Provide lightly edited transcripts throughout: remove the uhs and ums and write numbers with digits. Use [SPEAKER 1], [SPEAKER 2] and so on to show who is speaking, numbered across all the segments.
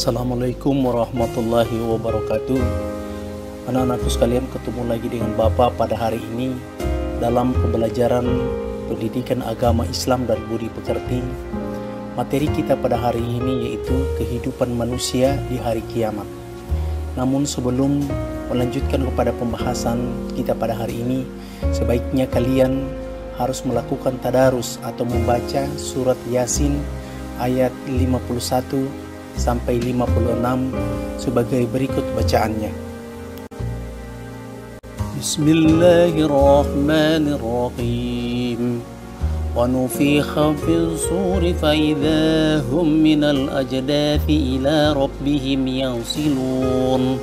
[SPEAKER 1] Assalamualaikum warahmatullahi wabarakatuh. Anak-anakku sekalian, ketemu lagi dengan Bapak pada hari ini dalam pembelajaran pendidikan agama Islam dan budi pekerti. Materi kita pada hari ini yaitu kehidupan manusia di hari kiamat. Namun sebelum melanjutkan kepada pembahasan kita pada hari ini, sebaiknya kalian harus melakukan tadarus atau membaca surat Yasin ayat 51 sampai 56 sebagai berikut bacaannya. Bismillahirrahmanirrahim. Wa nufikha fis suri fa idza hum minal ajdathi ila rabbihim yansilun.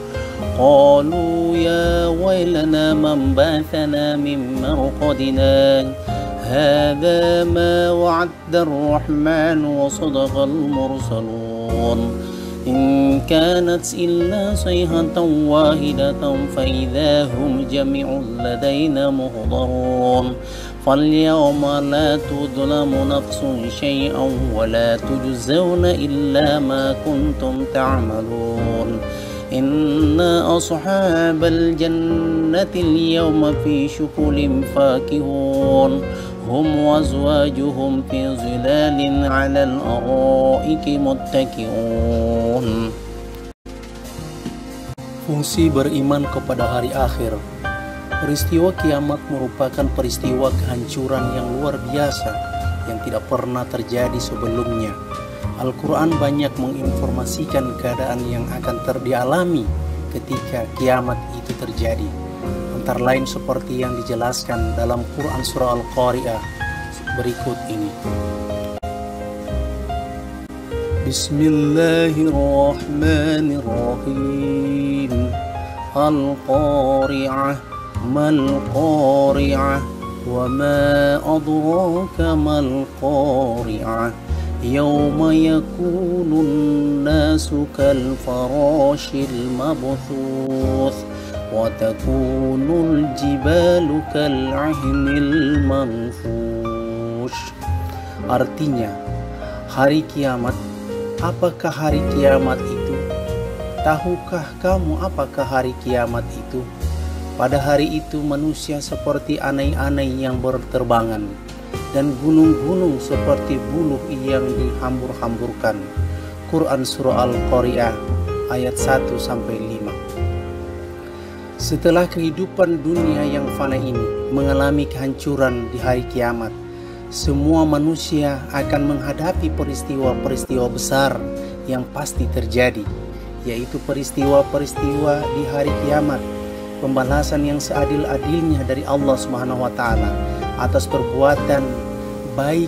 [SPEAKER 1] Qalu ya waylana man ba'athana min marqadina. هذا ما وعد الرحمن وصدق المرسلون إن كانت إلا صيحة واحدة فإذا هم جميع لدينا محضرون فاليوم لا تظلم نفس شيئا ولا تجزون إلا ما كنتم تعملون إن أصحاب الجنة اليوم في شكل فاكهون هم وأزواجهم في ظلال على الأرائك متكئون. Fungsi beriman kepada hari akhir. Peristiwa kiamat merupakan peristiwa kehancuran yang luar biasa yang tidak pernah terjadi sebelumnya. Al-Quran banyak menginformasikan keadaan yang akan dialami ketika kiamat itu terjadi, antara lain seperti yang dijelaskan dalam Quran Surah Al-Qari'ah berikut ini. Bismillahirrahmanirrahim. Al-Qari'ah mal-Qari'ah wa ma adraka mal-Qari'ah. يوم يكون الناس كالفراش المبثوث وتكون الجبال كالعهن المنفوش. Artinya, hari kiamat. Apakah hari kiamat itu? Tahukah kamu apakah hari kiamat itu? Pada hari itu manusia seperti anai-anai yang berterbangan, dan gunung-gunung seperti buluh yang dihambur-hamburkan. Quran Surah Al-Qari'ah ayat 1-5. Setelah kehidupan dunia yang fana ini mengalami kehancuran di hari kiamat, semua manusia akan menghadapi peristiwa-peristiwa besar yang pasti terjadi, yaitu peristiwa-peristiwa di hari kiamat, pembalasan yang seadil-adilnya dari Allah Subhanahu wa Ta'ala atas perbuatan baik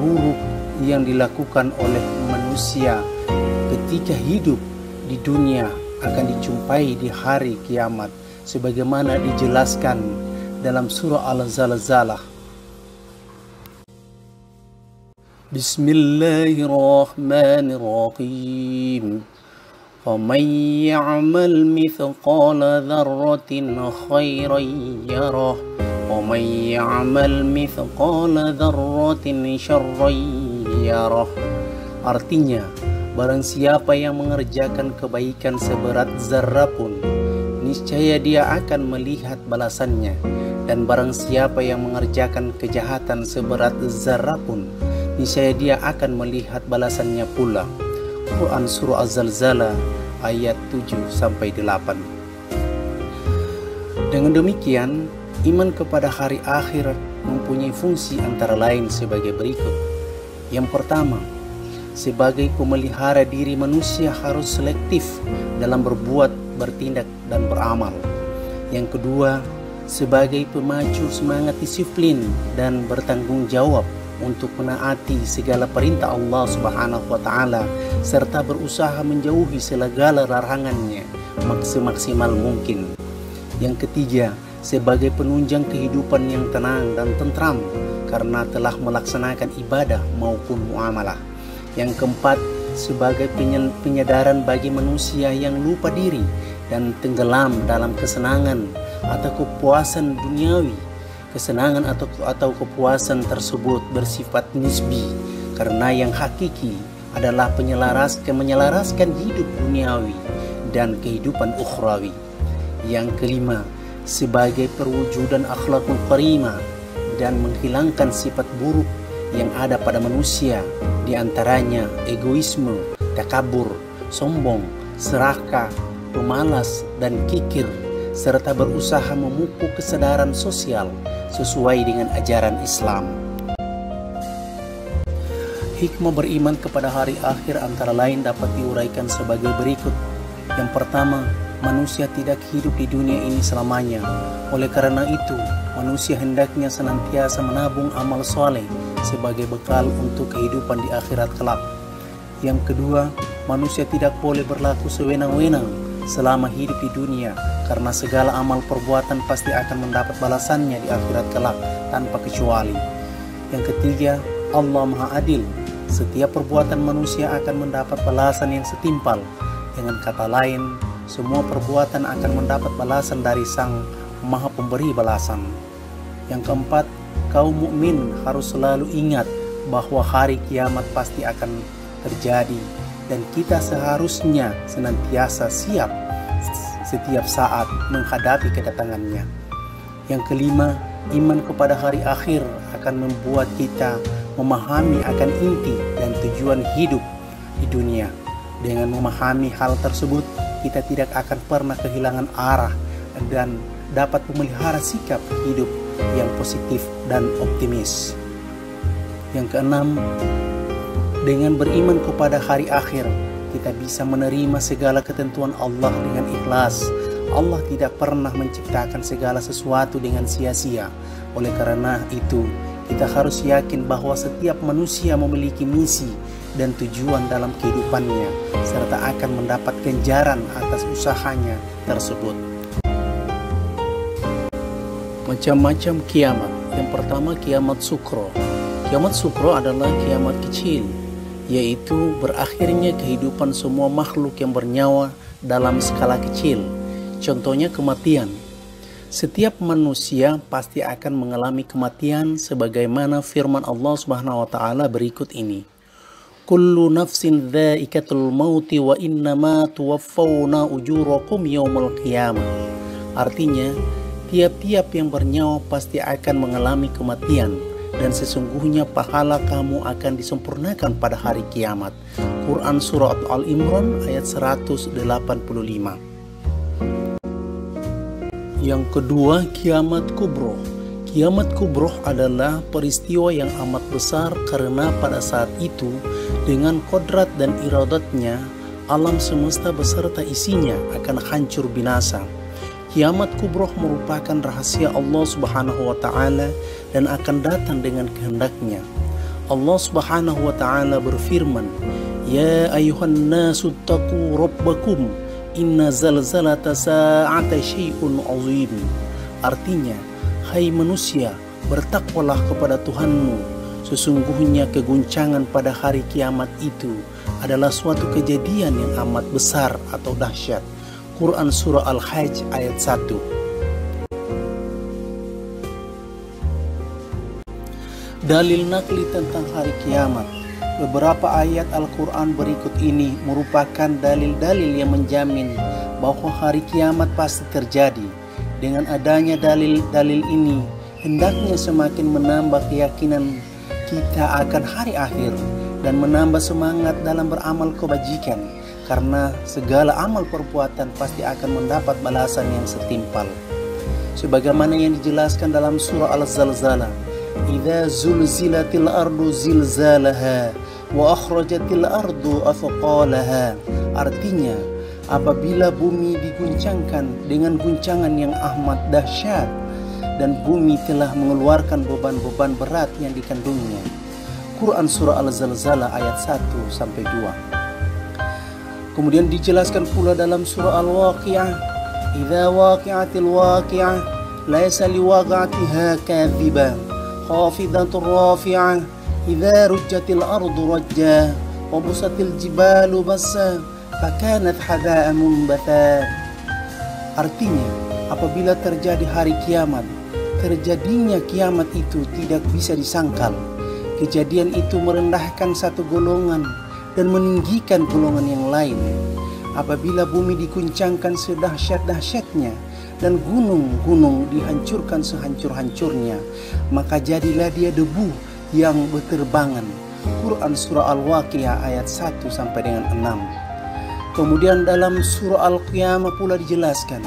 [SPEAKER 1] buruk yang dilakukan oleh manusia ketika hidup di dunia akan dijumpai di hari kiamat sebagaimana dijelaskan dalam surah Al-Zalzalah. Bismillahirrahmanirrahim. فَمَنْ يَعْمَلْ مِثْقَالَ ذَرَّةٍ خَيْرًا يَرَهُ وَمَنْ يَعْمَلْ مِثْقَالَ ذَرَّةٍ شَرًّا يَرَهُ. Artinya, barang siapa yang mengerjakan kebaikan seberat zarah pun, niscaya dia akan melihat balasannya, dan barang siapa yang mengerjakan kejahatan seberat zarah pun, niscaya dia akan melihat balasannya pula. Quran Surah Az-Zalzalah ayat 7-8. Dengan demikian, iman kepada hari akhir mempunyai fungsi antara lain sebagai berikut. Yang pertama, sebagai pemelihara diri manusia harus selektif dalam berbuat, bertindak, dan beramal. Yang kedua, sebagai pemacu semangat disiplin dan bertanggung jawab untuk menaati segala perintah Allah Subhanahu wa Ta'ala serta berusaha menjauhi segala larangannya semaksimal mungkin. Yang ketiga, sebagai penunjang kehidupan yang tenang dan tentram karena telah melaksanakan ibadah maupun muamalah. Yang keempat, sebagai penyadaran bagi manusia yang lupa diri dan tenggelam dalam kesenangan atau kepuasan duniawi. Kesenangan atau kepuasan tersebut bersifat nisbi, karena yang hakiki adalah menyelaraskan hidup duniawi dan kehidupan ukhrawi. Yang kelima, sebagai perwujudan akhlakul karimah dan menghilangkan sifat buruk yang ada pada manusia, di antaranya egoisme, takabur, sombong, serakah, pemalas, dan kikir, serta berusaha memupuk kesadaran sosial sesuai dengan ajaran Islam. Hikmah beriman kepada hari akhir antara lain dapat diuraikan sebagai berikut. Yang pertama, manusia tidak hidup di dunia ini selamanya. Oleh karena itu, manusia hendaknya senantiasa menabung amal soleh sebagai bekal untuk kehidupan di akhirat kelak. Yang kedua, manusia tidak boleh berlaku sewenang-wenang selama hidup di dunia, karena segala amal perbuatan pasti akan mendapat balasannya di akhirat kelak tanpa kecuali. Yang ketiga, Allah Maha Adil. Setiap perbuatan manusia akan mendapat balasan yang setimpal. Dengan kata lain, semua perbuatan akan mendapat balasan dari Sang Maha Pemberi balasan. Yang keempat, kaum mukmin harus selalu ingat bahwa hari kiamat pasti akan terjadi, dan kita seharusnya senantiasa siap setiap saat menghadapi kedatangannya. Yang kelima, iman kepada hari akhir akan membuat kita memahami akan inti dan tujuan hidup di dunia. Dengan memahami hal tersebut, kita tidak akan pernah kehilangan arah dan dapat memelihara sikap hidup yang positif dan optimis. Yang keenam, dengan beriman kepada hari akhir, kita bisa menerima segala ketentuan Allah dengan ikhlas. Allah tidak pernah menciptakan segala sesuatu dengan sia-sia. Oleh karena itu, kita harus yakin bahwa setiap manusia memiliki misi dan tujuan dalam kehidupannya, serta akan mendapat ganjaran atas usahanya tersebut. Macam-macam kiamat. Yang pertama, kiamat sukro. Kiamat sukro adalah kiamat kecil, yaitu berakhirnya kehidupan semua makhluk yang bernyawa dalam skala kecil. Contohnya kematian. Setiap manusia pasti akan mengalami kematian sebagaimana firman Allah Subhanahu wa taala berikut ini. Kullu nafsin dha'iqatul mauti wa innama tuwaffawna ujurakum yaumul qiyamah. Artinya, tiap-tiap yang bernyawa pasti akan mengalami kematian, dan sesungguhnya pahala kamu akan disempurnakan pada hari kiamat. Quran Surat Al-Imran ayat 185. Yang kedua, kiamat kubro. Kiamat kubro adalah peristiwa yang amat besar karena pada saat itu dengan kodrat dan iradatnya alam semesta beserta isinya akan hancur binasa. Kiamat kubro merupakan rahasia Allah Subhanahu wa taala dan akan datang dengan kehendaknya. Allah Subhanahu wa taala berfirman, "Ya ayuhan nasu taqu rabbakum inna zalzalata sa'ati syai'un 'azim." Artinya, hai manusia, bertakwalah kepada Tuhanmu. Sesungguhnya keguncangan pada hari kiamat itu adalah suatu kejadian yang amat besar atau dahsyat. Quran Surah Al-Hajj ayat 1. Dalil nakli tentang hari kiamat. Beberapa ayat Al-Quran berikut ini merupakan dalil-dalil yang menjamin bahwa hari kiamat pasti terjadi. Dengan adanya dalil-dalil ini, hendaknya semakin menambah keyakinan kita akan hari akhir dan menambah semangat dalam beramal kebajikan, karena segala amal perbuatan pasti akan mendapat balasan yang setimpal. Sebagaimana yang dijelaskan dalam surah Al-Zalzalah, "Idza zulzilatil ardu zilzalaha wa akhrajatil ardu athqalaha." Artinya, apabila bumi diguncangkan dengan guncangan yang amat dahsyat dan bumi telah mengeluarkan beban-beban berat yang dikandungnya. Quran Surah Al-Zalzalah ayat 1-2. Kemudian dijelaskan pula dalam surah Al-Waqi'ah, "Idza waqi'atil waqi'ah laisa liwaqa'atiha kadhibah khafidatur rafi'ah idza rujjatil ardu rajja wa busatil jibalu bassa fakanat haba'an munbatha." Artinya, apabila terjadi hari kiamat, terjadinya kiamat itu tidak bisa disangkal. Kejadian itu merendahkan satu golongan dan meninggikan golongan yang lain. Apabila bumi diguncangkan sedahsyat-dahsyatnya dan gunung-gunung dihancurkan sehancur-hancurnya, maka jadilah dia debu yang berterbangan. Quran Surah Al-Waqiah ayat 1 sampai dengan 6. Kemudian dalam Surah Al-Qiyamah pula dijelaskan,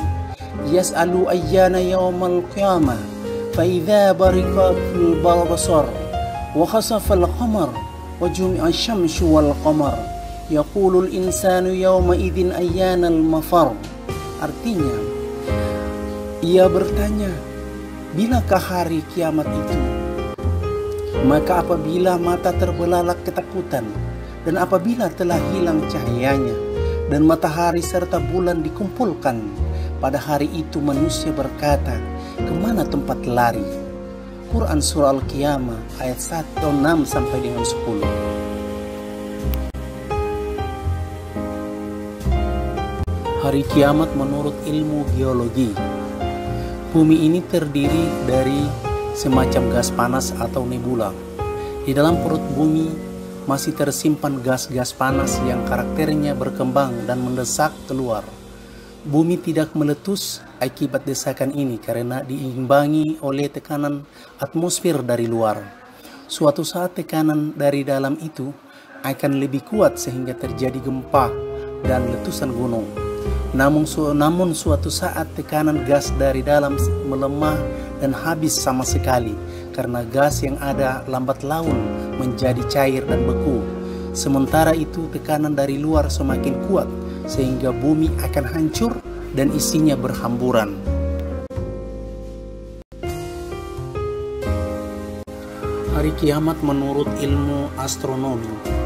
[SPEAKER 1] Yas'alu ayyana yawmal qiyamah fa idza barikatil basar wa khasafal qamar wa jumi'a syamsu wal qamar yaqulul insanu yawma idzin ayyanal mafar. Artinya, ia bertanya, bilakah hari kiamat itu? Maka apabila mata terbelalak ketakutan, dan apabila telah hilang cahayanya, dan matahari serta bulan dikumpulkan, pada hari itu manusia berkata, kemana tempat lari? Quran Surah Al-Qiyamah ayat 1, 6 sampai dengan 10. Hari kiamat menurut ilmu geologi. Bumi ini terdiri dari semacam gas panas atau nebula. Di dalam perut bumi masih tersimpan gas-gas panas yang karakternya berkembang dan mendesak keluar. Bumi tidak meletus akibat desakan ini karena diimbangi oleh tekanan atmosfer dari luar. Suatu saat tekanan dari dalam itu akan lebih kuat sehingga terjadi gempa dan letusan gunung. Namun suatu saat tekanan gas dari dalam melemah dan habis sama sekali karena gas yang ada lambat laun menjadi cair dan beku. Sementara itu tekanan dari luar semakin kuat sehingga bumi akan hancur dan isinya berhamburan. Hari kiamat menurut ilmu astronomi.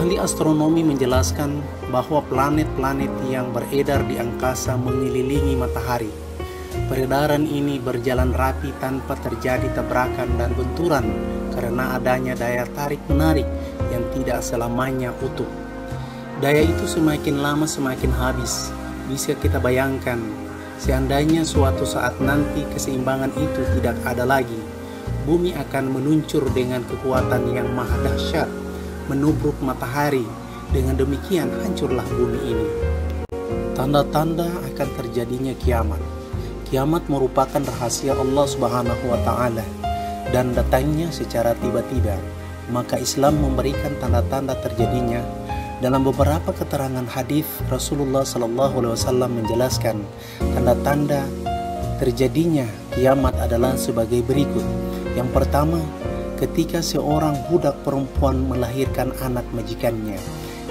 [SPEAKER 1] Ahli astronomi menjelaskan bahwa planet-planet yang beredar di angkasa mengelilingi matahari. Peredaran ini berjalan rapi tanpa terjadi tabrakan dan benturan karena adanya daya tarik-menarik yang tidak selamanya utuh. Daya itu semakin lama semakin habis. Bisa kita bayangkan, seandainya suatu saat nanti keseimbangan itu tidak ada lagi, bumi akan meluncur dengan kekuatan yang maha dahsyat, menubruk matahari. Dengan demikian hancurlah bumi ini. Tanda-tanda akan terjadinya kiamat. Kiamat merupakan rahasia Allah Subhanahu wa Ta'ala dan datangnya secara tiba-tiba. Maka Islam memberikan tanda-tanda terjadinya. Dalam beberapa keterangan hadis, Rasulullah SAW menjelaskan tanda-tanda terjadinya kiamat adalah sebagai berikut. Yang pertama, ketika seorang budak perempuan melahirkan anak majikannya.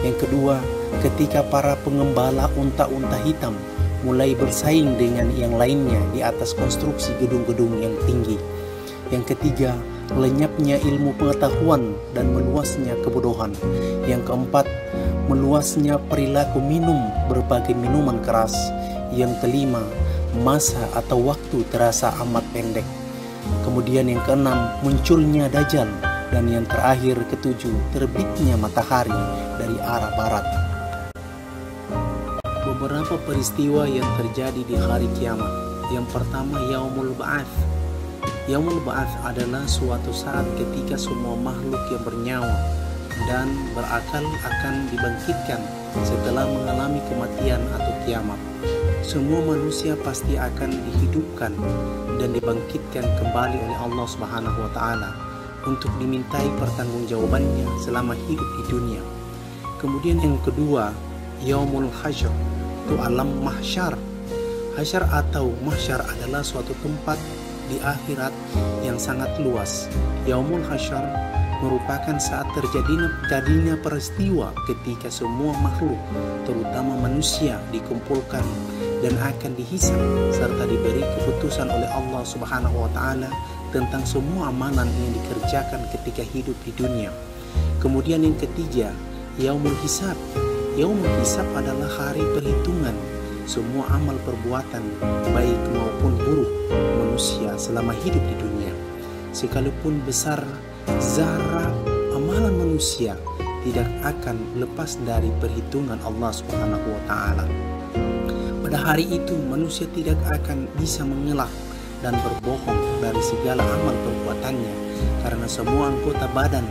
[SPEAKER 1] Yang kedua, ketika para pengembala unta-unta hitam mulai bersaing dengan yang lainnya di atas konstruksi gedung-gedung yang tinggi. Yang ketiga, lenyapnya ilmu pengetahuan dan meluasnya kebodohan. Yang keempat, meluasnya perilaku minum berbagai minuman keras. Yang kelima, masa atau waktu terasa amat pendek. Kemudian yang keenam, munculnya Dajjal. Dan yang terakhir ketujuh, terbitnya matahari dari arah barat. Beberapa peristiwa yang terjadi di hari kiamat. Yang pertama, Yaumul Ba'ats. Yaumul Ba'ats adalah suatu saat ketika semua makhluk yang bernyawa dan berakal akan dibangkitkan setelah mengalami kematian atau kiamat. Semua manusia pasti akan dihidupkan dan dibangkitkan kembali oleh Allah Subhanahu wa Ta'ala untuk dimintai pertanggungjawabannya selama hidup di dunia. Kemudian yang kedua, Yaumul Hasyr, itu alam mahsyar. Hasyar atau mahsyar adalah suatu tempat di akhirat yang sangat luas. Yaumul Hasyr merupakan saat terjadinya peristiwa ketika semua makhluk, terutama manusia, dikumpulkan dan akan dihisab serta diberi keputusan oleh Allah Subhanahu wa Ta'ala tentang semua amalan yang dikerjakan ketika hidup di dunia. Kemudian yang ketiga, Yaumul Hisab. Yaumul Hisab adalah hari perhitungan semua amal perbuatan baik maupun buruk manusia selama hidup di dunia. Sekalipun besar zarah amalan manusia tidak akan lepas dari perhitungan Allah Subhanahu wa Ta'ala. Pada hari itu manusia tidak akan bisa mengelak dan berbohong dari segala amal perbuatannya karena semua anggota badan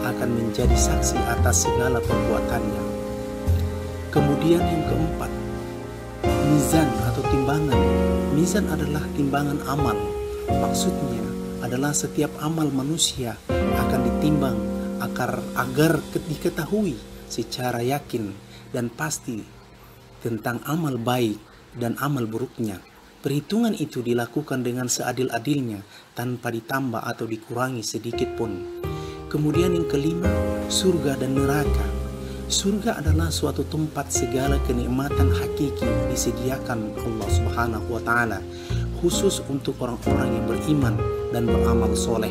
[SPEAKER 1] akan menjadi saksi atas segala perbuatannya. Kemudian yang keempat, mizan atau timbangan. Mizan adalah timbangan amal. Maksudnya adalah setiap amal manusia akan ditimbang agar diketahui secara yakin dan pasti tentang amal baik dan amal buruknya. Perhitungan itu dilakukan dengan seadil-adilnya tanpa ditambah atau dikurangi sedikit pun. Kemudian yang kelima, surga dan neraka. Surga adalah suatu tempat segala kenikmatan hakiki disediakan Allah Subhanahu wa Ta'ala, khusus untuk orang-orang yang beriman dan beramal soleh.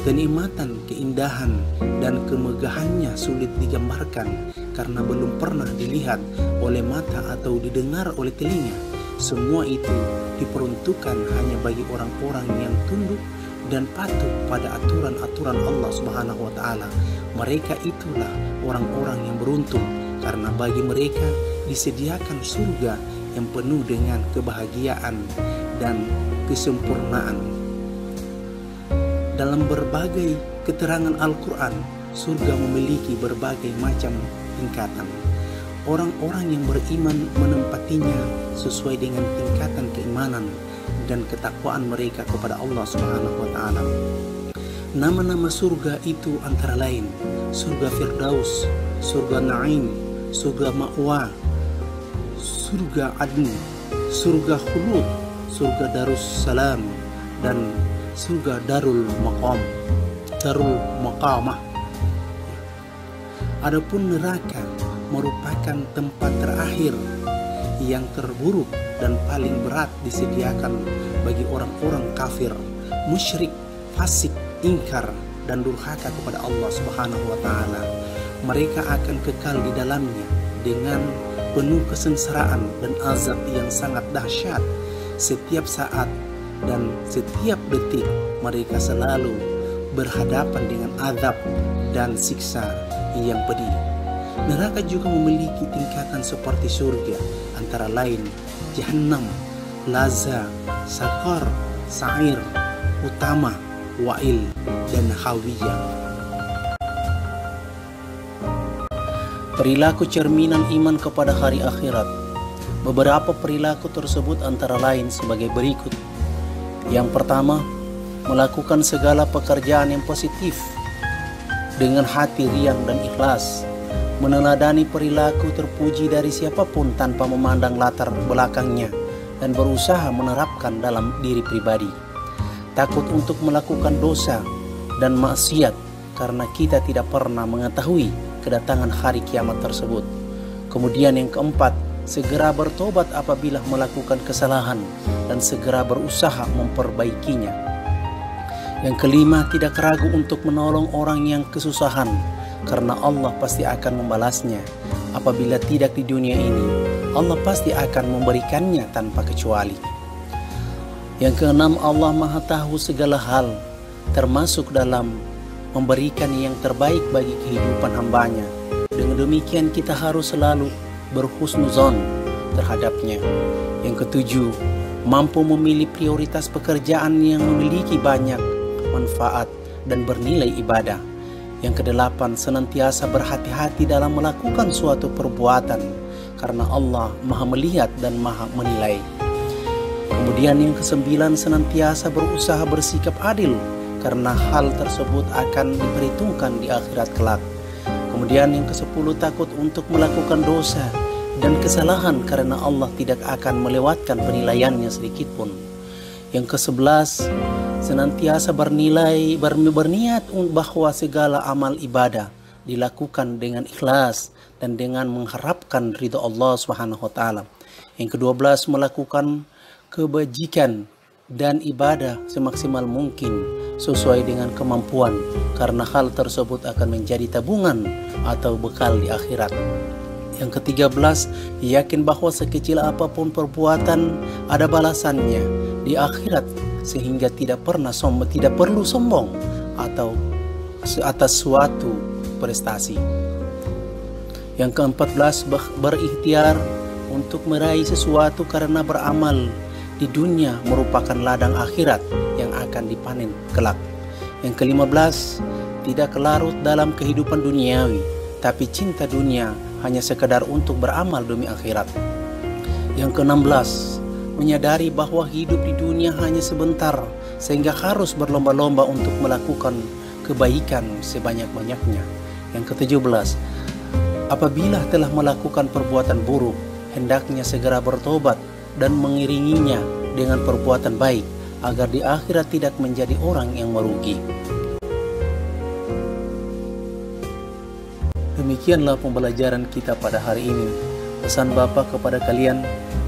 [SPEAKER 1] Kenikmatan, keindahan, dan kemegahannya sulit digambarkan karena belum pernah dilihat oleh mata atau didengar oleh telinga. Semua itu diperuntukkan hanya bagi orang-orang yang tunduk dan patuh pada aturan-aturan Allah Subhanahu wa Ta'ala. Mereka itulah orang-orang yang beruntung karena bagi mereka disediakan surga yang penuh dengan kebahagiaan dan kesempurnaan. Dalam berbagai keterangan Al-Quran, surga memiliki berbagai macam tingkatan. Orang-orang yang beriman menempatinya sesuai dengan tingkatan keimanan dan ketakwaan mereka kepada Allah Subhanahu wa Ta'ala. Nama-nama surga itu antara lain surga Firdaus, surga Naim, surga Ma'wa, surga Adn, surga Khulud, surga Darussalam, dan surga Darul Maqamah. Adapun neraka merupakan tempat terakhir yang terburuk dan paling berat disediakan bagi orang-orang kafir, musyrik, fasik, ingkar, dan durhaka kepada Allah Subhanahu wa Ta'ala. Mereka akan kekal di dalamnya dengan penuh kesengsaraan dan azab yang sangat dahsyat. Setiap saat dan setiap detik mereka selalu berhadapan dengan azab dan siksa yang pedih. Neraka juga memiliki tingkatan seperti surga, antara lain Jahannam, Laza, Sakar, Sa'ir, Utama, Wa'il, dan Hawiyah. Perilaku cerminan iman kepada hari akhirat. Beberapa perilaku tersebut antara lain sebagai berikut. Yang pertama, melakukan segala pekerjaan yang positif dengan hati riang dan ikhlas, meneladani perilaku terpuji dari siapapun tanpa memandang latar belakangnya, dan berusaha menerapkan dalam diri pribadi. Takut untuk melakukan dosa dan maksiat karena kita tidak pernah mengetahui kedatangan hari kiamat tersebut. Kemudian yang keempat, segera bertobat apabila melakukan kesalahan dan segera berusaha memperbaikinya. Yang kelima, tidak ragu untuk menolong orang yang kesusahan karena Allah pasti akan membalasnya. Apabila tidak di dunia ini, Allah pasti akan memberikannya tanpa kecuali. Yang keenam, Allah Maha Tahu segala hal, termasuk dalam memberikan yang terbaik bagi kehidupan hambanya. Dengan demikian kita harus selalu berhusnuzon terhadapnya. Yang ketujuh, mampu memilih prioritas pekerjaan yang memiliki banyak manfaat dan bernilai ibadah. Yang kedelapan, senantiasa berhati-hati dalam melakukan suatu perbuatan karena Allah Maha melihat dan Maha menilai. Kemudian yang kesembilan, senantiasa berusaha bersikap adil karena hal tersebut akan diperhitungkan di akhirat kelak. Kemudian yang kesepuluh, takut untuk melakukan dosa dan kesalahan karena Allah tidak akan melewatkan penilaiannya sedikit pun. Yang kesebelas, senantiasa berniat bahwa segala amal ibadah dilakukan dengan ikhlas dan dengan mengharapkan ridha Allah Subhanahu wa Ta'ala. Yang ke-12, melakukan kebajikan dan ibadah semaksimal mungkin sesuai dengan kemampuan karena hal tersebut akan menjadi tabungan atau bekal di akhirat. Yang ke-13, yakin bahwa sekecil apapun perbuatan ada balasannya di akhirat sehingga tidak perlu sombong atau atas suatu prestasi. Yang ke-14, berikhtiar untuk meraih sesuatu karena beramal di dunia merupakan ladang akhirat yang akan dipanen kelak. Yang ke-15, tidak larut dalam kehidupan duniawi, tapi cinta dunia hanya sekedar untuk beramal demi akhirat. Yang ke-16, menyadari bahwa hidup di dunia hanya sebentar, sehingga harus berlomba-lomba untuk melakukan kebaikan sebanyak-banyaknya. Yang ke-17, apabila telah melakukan perbuatan buruk, hendaknya segera bertobat dan mengiringinya dengan perbuatan baik, agar di akhirat tidak menjadi orang yang merugi. Demikianlah pembelajaran kita pada hari ini. Pesan Bapa kepada kalian,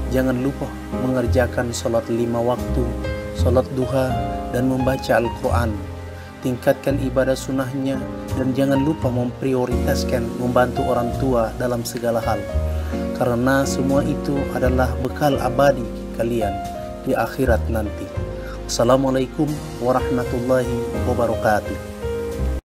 [SPEAKER 1] jangan lupa mengerjakan sholat 5 waktu, sholat duha, dan membaca Al-Quran. Tingkatkan ibadah sunnahnya, dan jangan lupa memprioritaskan membantu orang tua dalam segala hal. Karena semua itu adalah bekal abadi kalian di akhirat nanti. Assalamualaikum warahmatullahi wabarakatuh.